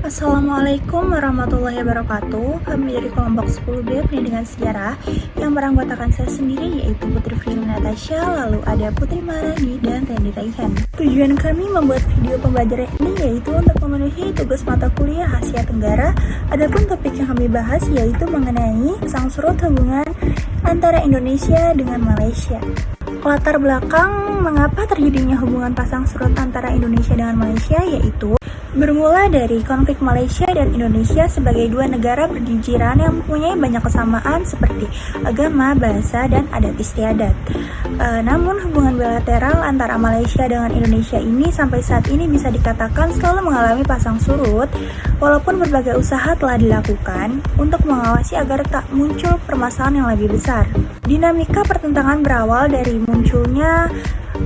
Assalamualaikum warahmatullahi wabarakatuh. Kami dari kelompok 10B Pendidikan Sejarah yang beranggotakan saya sendiri yaitu Putri Firman Natasha, lalu ada Putri Marani dan Randy Raihan. Tujuan kami membuat video pembelajaran ini yaitu untuk memenuhi tugas mata kuliah Asia Tenggara. Adapun topik yang kami bahas yaitu mengenai pasang surut hubungan antara Indonesia dengan Malaysia. Latar belakang mengapa terjadinya hubungan pasang surut antara Indonesia dengan Malaysia yaitu bermula dari konflik Malaysia dan Indonesia sebagai dua negara berjijiran yang mempunyai banyak kesamaan seperti agama, bahasa, dan adat istiadat. Namun hubungan bilateral antara Malaysia dengan Indonesia ini sampai saat ini bisa dikatakan selalu mengalami pasang surut, walaupun berbagai usaha telah dilakukan untuk mengawasi agar tak muncul permasalahan yang lebih besar. Dinamika pertentangan berawal dari munculnya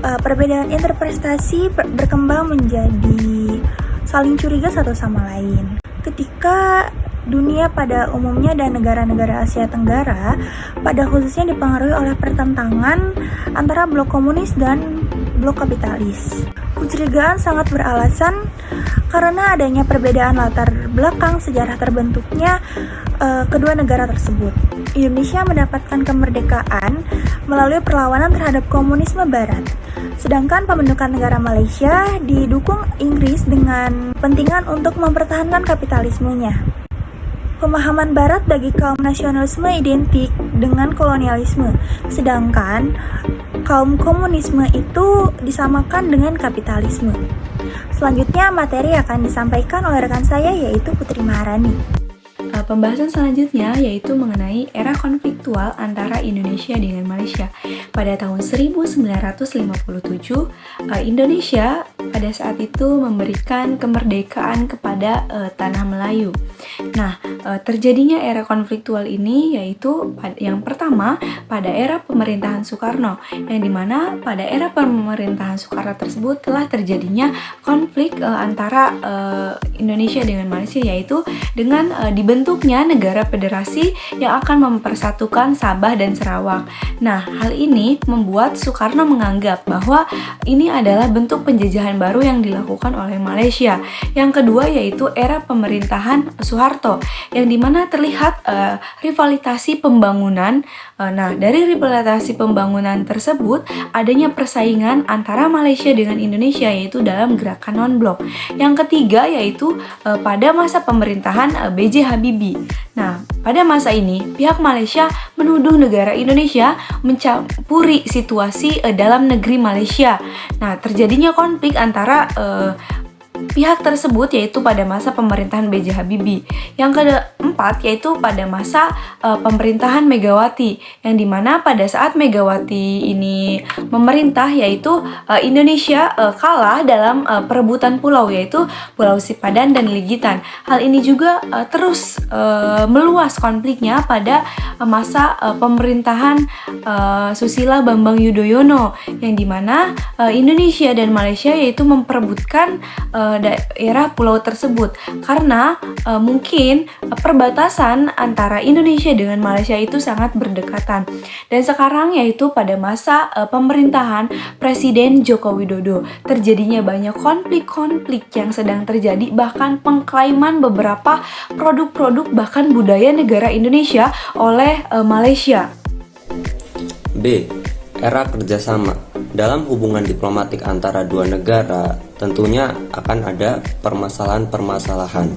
perbedaan interpretasi berkembang menjadi saling curiga satu sama lain. Ketika dunia pada umumnya dan negara-negara Asia Tenggara pada khususnya dipengaruhi oleh pertentangan antara blok komunis dan blok kapitalis. Kecurigaan sangat beralasan karena adanya perbedaan latar belakang sejarah terbentuknya kedua negara tersebut. Indonesia mendapatkan kemerdekaan melalui perlawanan terhadap komunisme barat. Sedangkan pembentukan negara Malaysia didukung Inggris dengan kepentingan untuk mempertahankan kapitalismenya. Pemahaman barat bagi kaum nasionalisme identik dengan kolonialisme, sedangkan kaum komunisme itu disamakan dengan kapitalisme. Selanjutnya materi akan disampaikan oleh rekan saya yaitu Putri Maharani. Pembahasan selanjutnya yaitu mengenai era konfliktual antara Indonesia dengan Malaysia. Pada tahun 1957, Indonesia pada saat itu memberikan kemerdekaan kepada tanah Melayu. Nah, terjadinya era konfliktual ini yaitu yang pertama pada era pemerintahan Soekarno, yang dimana pada era pemerintahan Soekarno tersebut telah terjadinya konflik antara Indonesia dengan Malaysia, yaitu dengan dibentuknya negara federasi yang akan mempersatukan Sabah dan Sarawak. Nah, hal ini membuat Soekarno menganggap bahwa ini adalah bentuk penjajahan baru yang dilakukan oleh Malaysia. Yang kedua yaitu era pemerintahan Soeharto, yang dimana terlihat rivalitasi pembangunan. Nah, dari rivalitasi pembangunan tersebut adanya persaingan antara Malaysia dengan Indonesia yaitu dalam gerakan non-blok. Yang ketiga yaitu pada masa pemerintahan B.J. Habibie. Nah, pada masa ini pihak Malaysia menuduh negara Indonesia mencampuri situasi dalam negeri Malaysia. Nah, terjadinya konflik antara pihak tersebut yaitu pada masa pemerintahan B.J. Habibie. Yang keempat yaitu pada masa pemerintahan Megawati, yang dimana pada saat Megawati ini memerintah yaitu Indonesia kalah dalam perebutan pulau yaitu Pulau Sipadan dan Ligitan. Hal ini juga terus meluas konfliknya pada masa pemerintahan Susilo Bambang Yudhoyono, yang dimana Indonesia dan Malaysia yaitu memperebutkan daerah pulau tersebut karena mungkin perbatasan antara Indonesia dengan Malaysia itu sangat berdekatan. Dan sekarang yaitu pada masa pemerintahan Presiden Joko Widodo terjadinya banyak konflik-konflik yang sedang terjadi, bahkan pengklaiman beberapa produk-produk bahkan budaya negara Indonesia oleh Malaysia. B. Era kerjasama. Dalam hubungan diplomatik antara dua negara, tentunya akan ada permasalahan-permasalahan,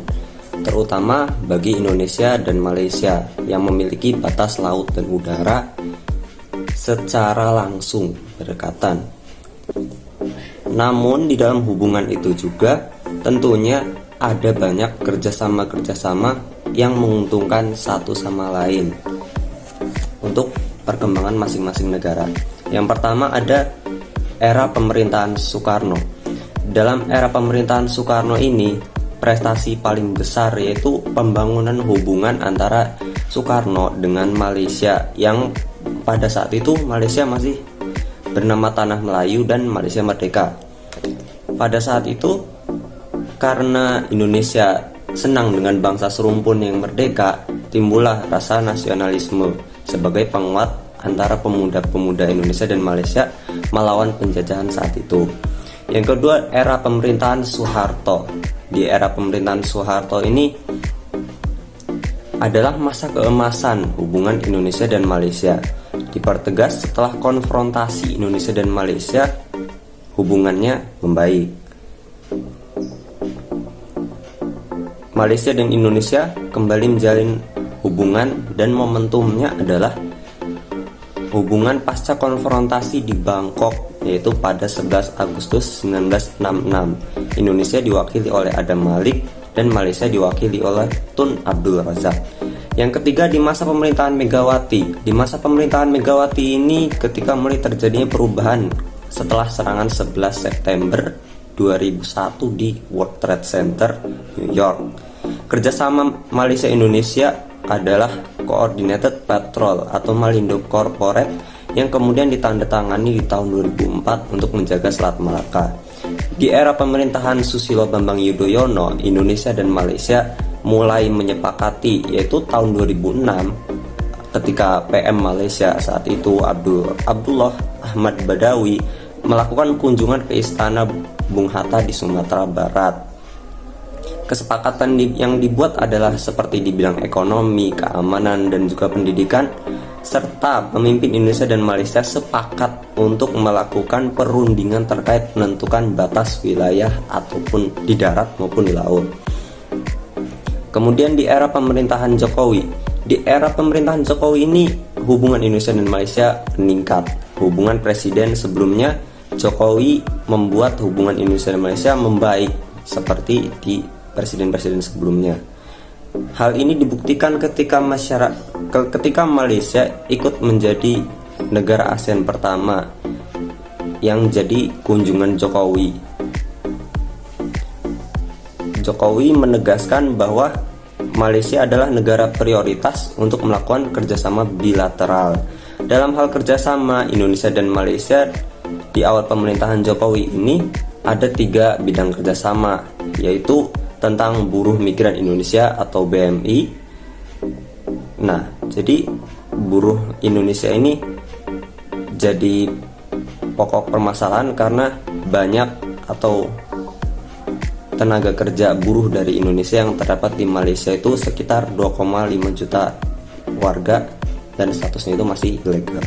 terutama bagi Indonesia dan Malaysia yang memiliki batas laut dan udara secara langsung berdekatan. Namun di dalam hubungan itu juga tentunya ada banyak kerjasama-kerjasama yang menguntungkan satu sama lain untuk perkembangan masing-masing negara. Yang pertama ada era pemerintahan Soekarno. Dalam era pemerintahan Soekarno ini, prestasi paling besar yaitu pembangunan hubungan antara Soekarno dengan Malaysia, yang pada saat itu Malaysia masih bernama Tanah Melayu dan Malaysia merdeka. Pada saat itu, karena Indonesia senang dengan bangsa serumpun yang merdeka, timbullah rasa nasionalisme sebagai penguat antara pemuda-pemuda Indonesia dan Malaysia melawan penjajahan saat itu. Yang kedua, era pemerintahan Soeharto. Di era pemerintahan Soeharto ini adalah masa keemasan hubungan Indonesia dan Malaysia. Dipertegas setelah konfrontasi Indonesia dan Malaysia, hubungannya membaik. Malaysia dan Indonesia kembali menjalin hubungan dan momentumnya adalah hubungan pasca konfrontasi di Bangkok, yaitu pada 11 Agustus 1966. Indonesia diwakili oleh Adam Malik dan Malaysia diwakili oleh Tun Abdul Razak. Yang ketiga, di masa pemerintahan Megawati. Di masa pemerintahan Megawati ini ketika mulai terjadinya perubahan setelah serangan 11 September 2001 di World Trade Center, New York. Kerjasama Malaysia-Indonesia adalah Coordinated Patrol atau Malindo Corporate yang kemudian ditandatangani di tahun 2004 untuk menjaga Selat Malaka. Di era pemerintahan Susilo Bambang Yudhoyono, Indonesia dan Malaysia mulai menyepakati, yaitu tahun 2006 ketika PM Malaysia saat itu Abdullah Ahmad Badawi melakukan kunjungan ke Istana Bung Hatta di Sumatera Barat. Kesepakatan yang dibuat adalah seperti di bidang ekonomi, keamanan, dan juga pendidikan, serta pemimpin Indonesia dan Malaysia sepakat untuk melakukan perundingan terkait menentukan batas wilayah ataupun di darat maupun di laut. Kemudian di era pemerintahan Jokowi. Di era pemerintahan Jokowi ini hubungan Indonesia dan Malaysia meningkat. Hubungan presiden sebelumnya, Jokowi membuat hubungan Indonesia dan Malaysia membaik seperti di presiden-presiden sebelumnya. Hal ini dibuktikan ketika Malaysia ikut menjadi negara ASEAN pertama yang jadi kunjungan Jokowi. Jokowi menegaskan bahwa Malaysia adalah negara prioritas untuk melakukan kerjasama bilateral. Dalam hal kerjasama Indonesia dan Malaysia di awal pemerintahan Jokowi ini ada 3 bidang kerjasama, yaitu tentang buruh migran Indonesia atau BMI. Nah, jadi buruh Indonesia ini jadi pokok permasalahan karena banyak atau tenaga kerja buruh dari Indonesia yang terdapat di Malaysia itu sekitar 2,5 juta warga dan statusnya itu masih ilegal.